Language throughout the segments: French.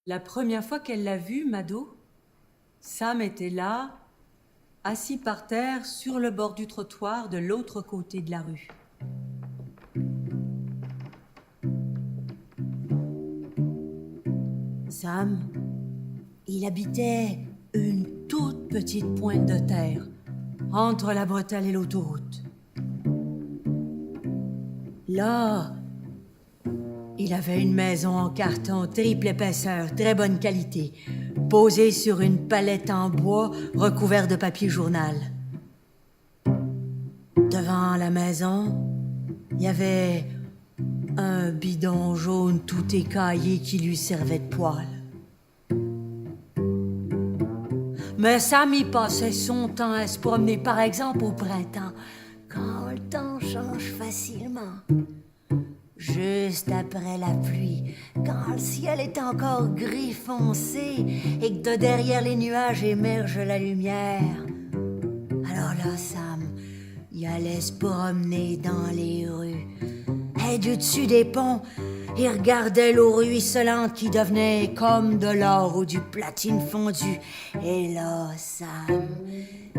La première fois qu'elle l'a vu, Mado, Sam était là, assis par terre sur le bord du trottoir de l'autre côté de la rue. Sam, il habitait une toute petite pointe de terre entre la bretelle et l'autoroute. Là, il avait une maison en carton, triple épaisseur, très bonne qualité, posée sur une palette en bois recouverte de papier journal. Devant la maison, il y avait un bidon jaune tout écaillé qui lui servait de poêle. Mais Sam y passait son temps à se promener, par exemple au printemps, quand le temps change facilement. Juste après la pluie, quand le ciel est encore gris foncé et que de derrière les nuages émerge la lumière. Alors là, Sam, il allait se promener dans les rues. Et du dessus des ponts, il regardait l'eau ruisselante qui devenait comme de l'or ou du platine fondu. Et là, Sam,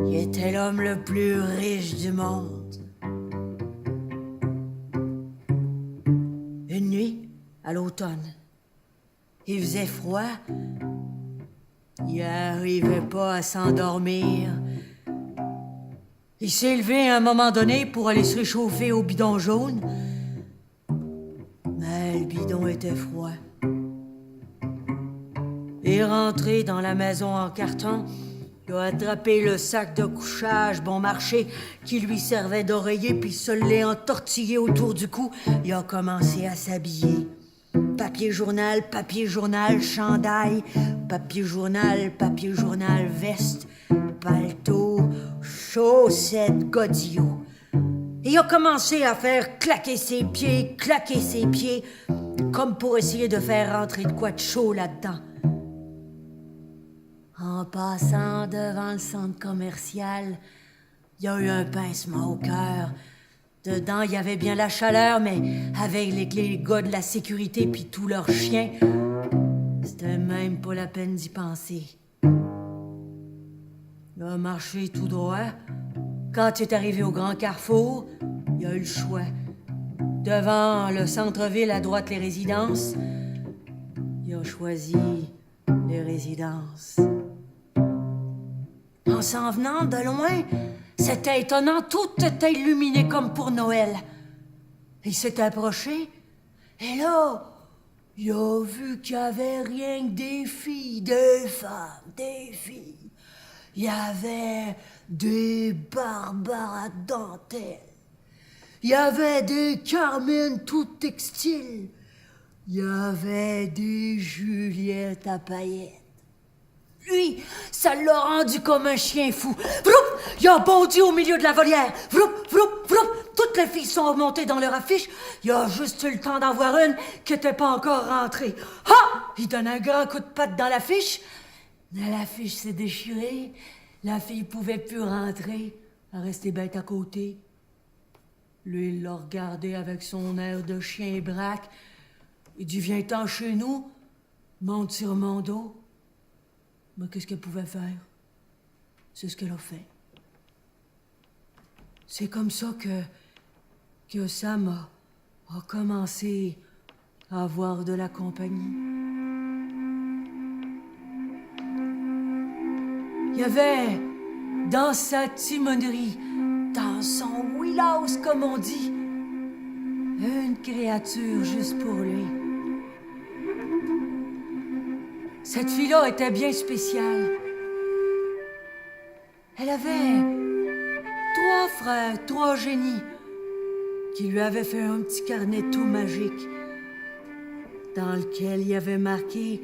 il était l'homme le plus riche du monde. Une nuit, à l'automne, il faisait froid. Il n'arrivait pas à s'endormir. Il s'est levé à un moment donné pour aller se réchauffer au bidon jaune. Mais le bidon était froid. Il est rentré dans la maison en carton. Il a attrapé le sac de couchage bon marché qui lui servait d'oreiller, puis se l'est entortillé autour du cou. Il a commencé à s'habiller. Papier journal, chandail, papier journal, veste, palto, chaussettes, godillots. Et il a commencé à faire claquer ses pieds, comme pour essayer de faire rentrer de quoi de chaud là-dedans. En passant devant le centre commercial, il y a eu un pincement au cœur. Dedans, il y avait bien la chaleur, mais avec les gars de la sécurité puis tous leurs chiens, c'était même pas la peine d'y penser. Il a marché tout droit. Quand il est arrivé au grand carrefour, il a eu le choix. Devant le centre-ville, à droite, les résidences. Il a choisi les résidences. En s'en venant de loin, c'était étonnant, tout était illuminé comme pour Noël. Il s'est approché, et là, il a vu qu'il y avait rien que des filles, des femmes, des filles. Il y avait des barbares à dentelle. Il y avait des carmines toutes textiles. Il y avait des Juliettes à paillettes. Lui, ça l'a rendu comme un chien fou. Vroup! Il a bondi au milieu de la volière. Vroup, vroup, vroup! Toutes les filles sont remontées dans leur affiche. Il a juste eu le temps d'en voir une qui n'était pas encore rentrée. Ha! Il donne un grand coup de patte dans l'affiche. Mais l'affiche s'est déchirée. La fille pouvait plus rentrer. Elle restait bête à côté. Lui, il l'a regardé avec son air de chien braque. Il dit, viens-t'en chez nous. Monte sur mon dos. Mais qu'est-ce qu'elle pouvait faire? C'est ce qu'elle a fait. C'est comme ça que Sam a commencé à avoir de la compagnie. Il y avait dans sa timonerie, dans son wheelhouse comme on dit, une créature juste pour lui. Cette fille-là était bien spéciale. Elle avait 3 frères, 3 génies, qui lui avaient fait un petit carnet tout magique, dans lequel il y avait marqué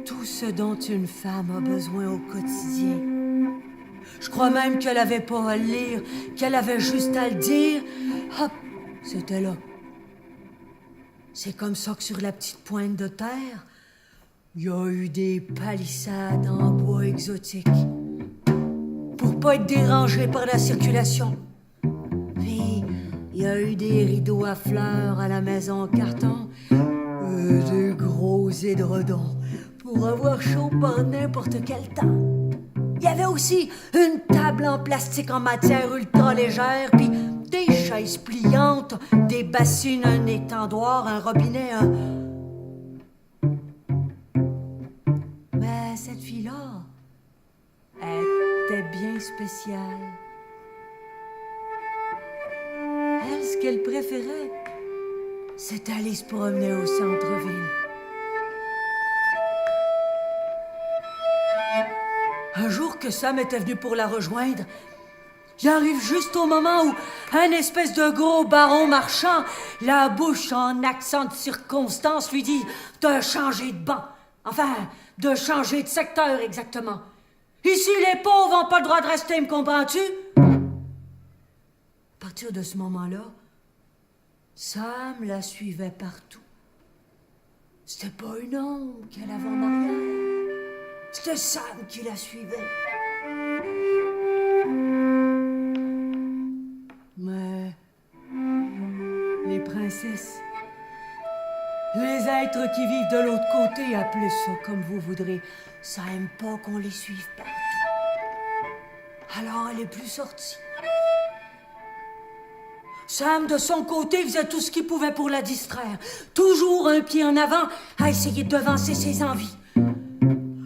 tout ce dont une femme a besoin au quotidien. Je crois même qu'elle avait pas à le lire, qu'elle avait juste à le dire. Hop, c'était là. C'est comme ça que sur la petite pointe de terre, il y a eu des palissades en bois exotique pour pas être dérangé par la circulation. Puis, il y a eu des rideaux à fleurs à la maison en carton, De gros édredons pour avoir chaud par n'importe quel temps. Il y avait aussi une table en plastique en matière ultra légère, puis des chaises pliantes, des bassines, un étendoir, un robinet, Mais cette fille-là, elle était bien spéciale. Elle, ce qu'elle préférait, c'était aller se promener au centre-ville. Un jour que Sam était venu pour la rejoindre, j'arrive juste au moment où un espèce de gros baron marchand, la bouche en accent de circonstance, lui dit de changer de banc. Enfin, de changer de secteur exactement. Ici, les pauvres n'ont pas le droit de rester, me comprends-tu? À partir de ce moment-là, Sam la suivait partout. C'était pas une ombre qu'elle avait en arrière. C'était Sam qui la suivait. Mais les princesses, les êtres qui vivent de l'autre côté, appelez ça comme vous voudrez, ça aime pas qu'on les suive partout. Alors elle est plus sortie. Sam, de son côté, faisait tout ce qu'il pouvait pour la distraire. Toujours un pied en avant à essayer de devancer ses envies.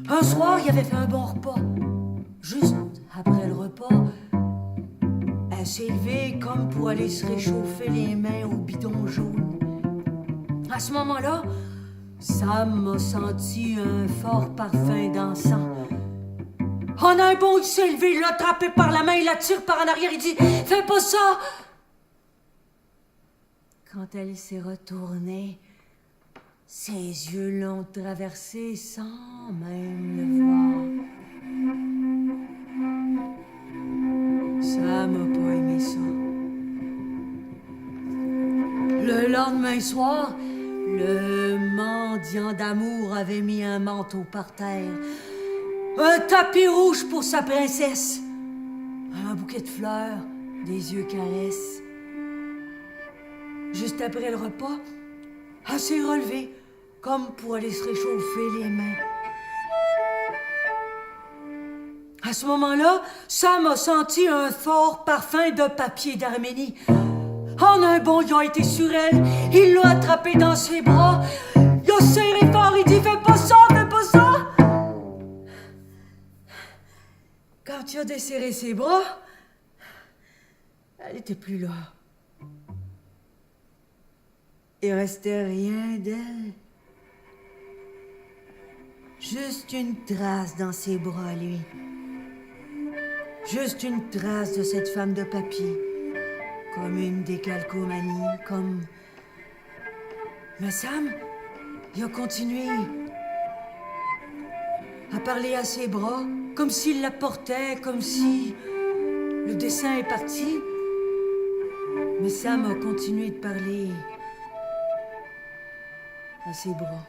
Un soir, il avait fait un bon repas. Juste après le repas, elle s'est levée comme pour aller se réchauffer les mains au bidon jaune. À ce moment-là, Sam a senti un fort parfum d'encens. En un bond, il s'est levé, il l'a attrapé par la main, il la tire par en arrière, il dit « Fais pas ça! » Quand elle s'est retournée, ses yeux l'ont traversé sans même le voir. Sam n'a pas aimé ça. Le lendemain soir, le mendiant d'amour avait mis un manteau par terre, un tapis rouge pour sa princesse, un bouquet de fleurs, des yeux caresses. Juste après le repas, elle s'est relevée, comme pour aller se réchauffer les mains. À ce moment-là, Sam a senti un fort parfum de papier d'Arménie. En un bond, il a été sur elle, il l'a attrapée dans ses bras, il a serré fort, il dit « Fais pas ça, fais pas ça! » Quand il a desserré ses bras, elle n'était plus là. Il restait rien d'elle. Juste une trace dans ses bras, lui. Juste une trace de cette femme de papier. Comme une décalcomanie, comme... Mais Sam, il a continué à parler à ses bras, comme s'il la portait, comme si le dessin est parti. Mais Sam a continué de parler à ses bras.